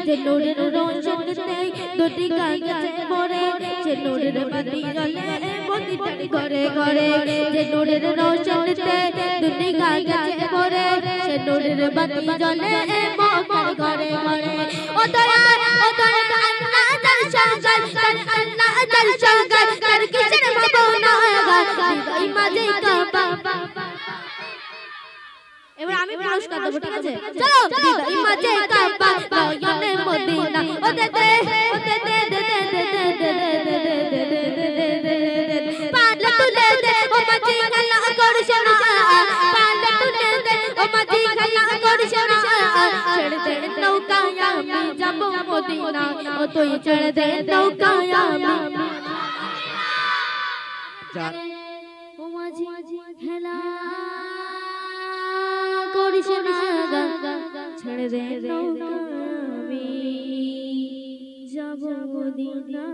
যে নূরের রোশনীতে দুটি কাগজে ভরে যে নূরের বাতি জ্বলে প্রতিটার ঘরে ঘরে যে নূরের রোশনীতে দুটি কাগজে ভরে সে নূরের বাতি জ্বলে মক্কার ঘরে ঘরে ও দয়া আল্লাহ দর্শন কর আল্লাহ দর্শন কর তার কিসের ভাবনা হৃদয় মাঝে কাবা এবার আমি পুরস্কার দেব ঠিক আছে চলো হৃদয় মাঝে কাবা নয়নে মদিনা ও দে দে পালে তুলে দে ও মাঝি খেলা করিস না পালে তুলে দে ও মাঝি খেলা করিস না ছেড়ে দে নৌকায় আমি যাব মদিনা ও তুই ছেড়ে দে নৌকায় আমি ও মাঝি খেলা করিস না ছেড়ে দে নৌকা আমি যাব মদিনা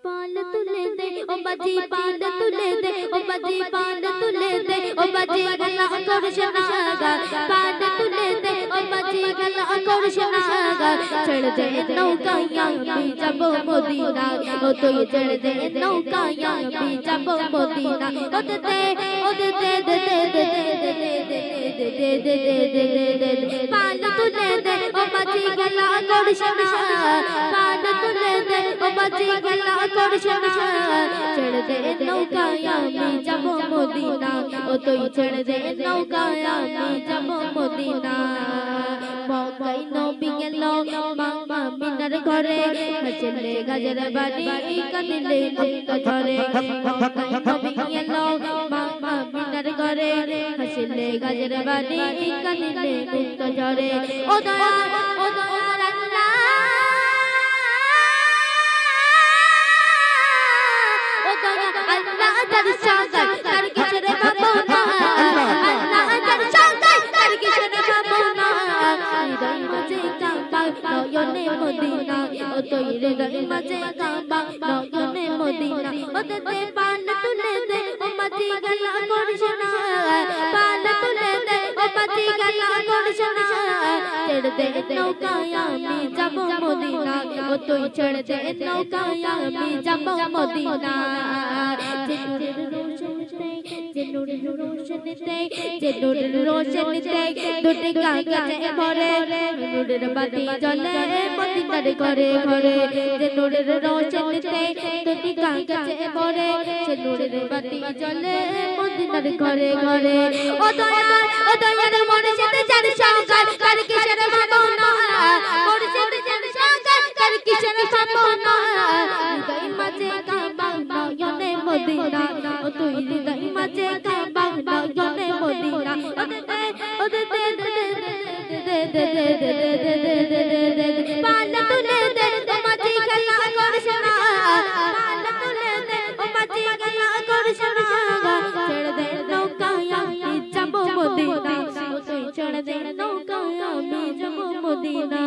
পাল তুলে দে ও বাজি পাল তুলে দে ও বাজি পাল তুলে দে ও বাজি গলা করিস না পাল তুলে দে ও বাজি গলা করিস না ছেড়ে দে নৌকায় আমি যাব মদিনা ও তুই ছেড়ে দে নৌকায় আমি যাব মদিনা ও দে পাল তুলে দে ও বাজি গলা করিস না পাল তুলে দে ও বাজি গলা করিস না ছেড়ে দে নৌকায় আমি যাব মদিনা ও তুই ছেড়ে দে নৌকায় আমি যাব মদিনা মক্কায় নবী গেল মামা মিনার ঘরে হাসলে গাজর বাড়ি কাঁদিলে মুক্ত ঝরে মক্কায় নবী গেল মামা মিনার ঘরে হাসলে গাজর বাড়ি কাঁদিলে মুক্ত ঝরে ও দয়া আল্লাহ ও দয়া আল্লাহ দর্শন কর তার কিসের ভাবনা আল্লাহ দর্শন কর তার কিসের ভাবনা হৃদয় মাঝে কাবা নয়নে মদিনা ও তুই হৃদয় মাঝে কাবা নয়নে মদিনা ও দে পাল তুলে দে ও মাঝি গলা করিস না পাল তুলে দে ও মাঝি গলা করিস না ছেড়ে দে নৌকায় আমি যাব মদিনা ও তুই ছেড়ে দে নৌকায় আমি যাব মদিনা যে নূরের রোশনীতে দুটি কাগজে ভরে নূরের বাতি জ্বলে মদিনার ঘরে ঘরে যে নূরের রোশনীতে দুটি কাগজে ভরে সে নূরের বাতি জ্বলে মদিনার ঘরে ঘরে ও দয়ার মরশিদ যার সঙ্গ কর কিসের ভাবনা মরশিদ যার সঙ্গ কর কিসের ভাবনা হৃদয় মাঝে কাবা নয়নে মদিনা ও তুই হৃদয় মাঝে কাবা নয়নে মদিনা ও দে পাল তুলে দে ও মাঝি খেলা করিস না পাল তুলে দে ও মাঝি খেলা করিস না ছেড়ে দে নৌকায় আমি যাব মদিনা ও তুই ছেড়ে দে নৌকায় আমি যাব মদিনা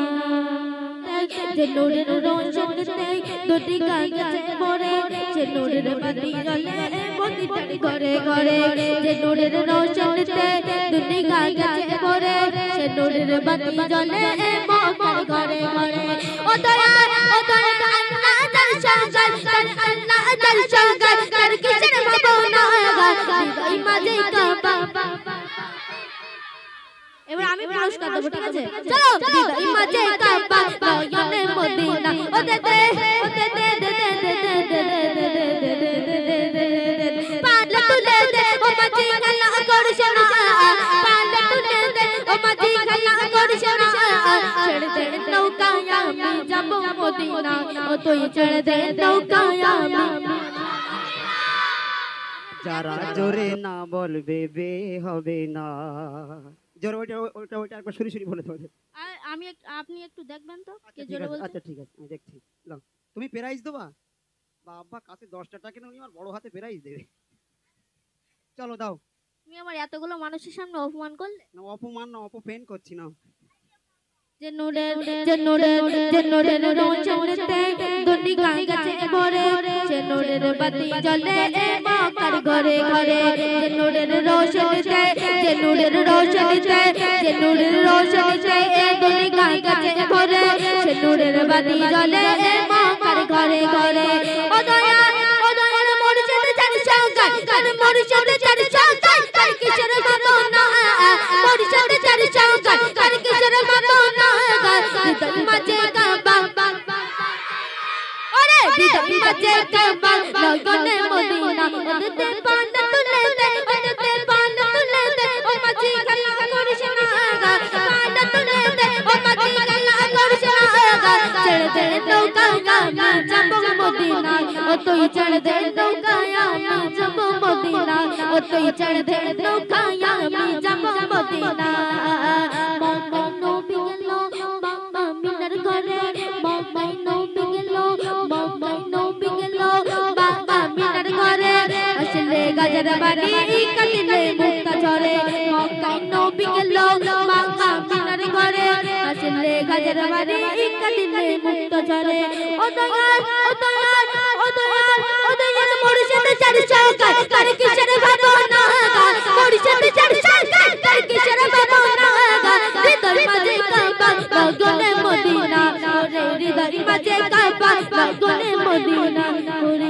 যে নূরের রোশনীতে দুটি কাগজে ভরে সে নূরের বাতি জ্বলে প্রতিটার ঘরে ঘরে যে নূরের রোশনীতে দুটি কাগজে ভরে সে নূরের বাতি জ্বলে মক্কার ঘরে ঘরে ও দয়া আল্লাহ দর্শন কর আল্লাহ দর্শন কর তার কিসের ভাবনা হৃদয় মাঝে কাবা এবার আমি পুরস্কার দেব ঠিক আছে চলো হৃদয় মাঝে কাবা নয়নে মদিনা ও দে পাল তুলে দে ও মাঝি খেলা করিস না পাল তুলে দে ও মাঝি খেলা করিস না ছেড়ে দে নৌকায় আমি যাব মদিনা ও তুই ছেড়ে দে নৌকায় আমি যারা জোরে না বলবে বে হবে না জোরে ওইটা একবার সরি বলে দাও আমি আপনি একটু দেখবেন তো কে জোরে বলছে আচ্ছা ঠিক আছে আমি দেখছি নাও তুমি প্রাইজ দেবা বাবা কাছে 10টা টাকা নিয়ে আমার বড় হাতে প্রাইজ দেবে চলো দাও তুমি আমার এতগুলো মানুষের সামনে অপমান করলে না অপমান না অপমান করছি না নূরের রোশনীতে দুনিয়া গেছে ভরে সে নূরের বাতি জ্বলে মক্কার ঘরে ঘরে নূরের রোশনীতে দুনিয়া গেছে ভরে সে নূরের বাতি জ্বলে মক্কার ঘরে ঘরে ও দয়াল মুর্শিদ চার সঙ্গাই কার মুর্শিদ চার সঙ্গাই কার কিশোর ভাবনা মুর্শিদ চার সঙ্গাই কার কিশোর ভাবনা হৃদয় মাঝে কাবা ওরে হৃদয় মাঝে কাবা লগনে মদিনা ওদের পান তুলে দে ওদের পান তুলে দে ও মাঝি খেলা করিস না পান তুলে দে ও মাঝি খেলা করিস না ছেড়ে দে নৌকা আমি যাব মদিনা ও তুই ছেড়ে দে নৌকা আমি যাব মদিনা ও তুই ছেড়ে দে নৌকা আমি যাব মদিনা গাজর বাড়ি কাটিলে মুক্তা ঝরে মক্কায় নবী গেল মাকা মিনার ঘরে আসলে গাজর বাড়ি কাটিলে মুক্তা ঝরে ও দয়াল মুর্শিদ চার সঙ্গাই কার কিশোর ভাবনা মুর্শিদ চার সঙ্গাই কার কিশোর ভাবনা হৃদয় মাঝে কাবা লগনে মদিনা ওরে হৃদয় মাঝে কাবা লগনে মদিনা ওরে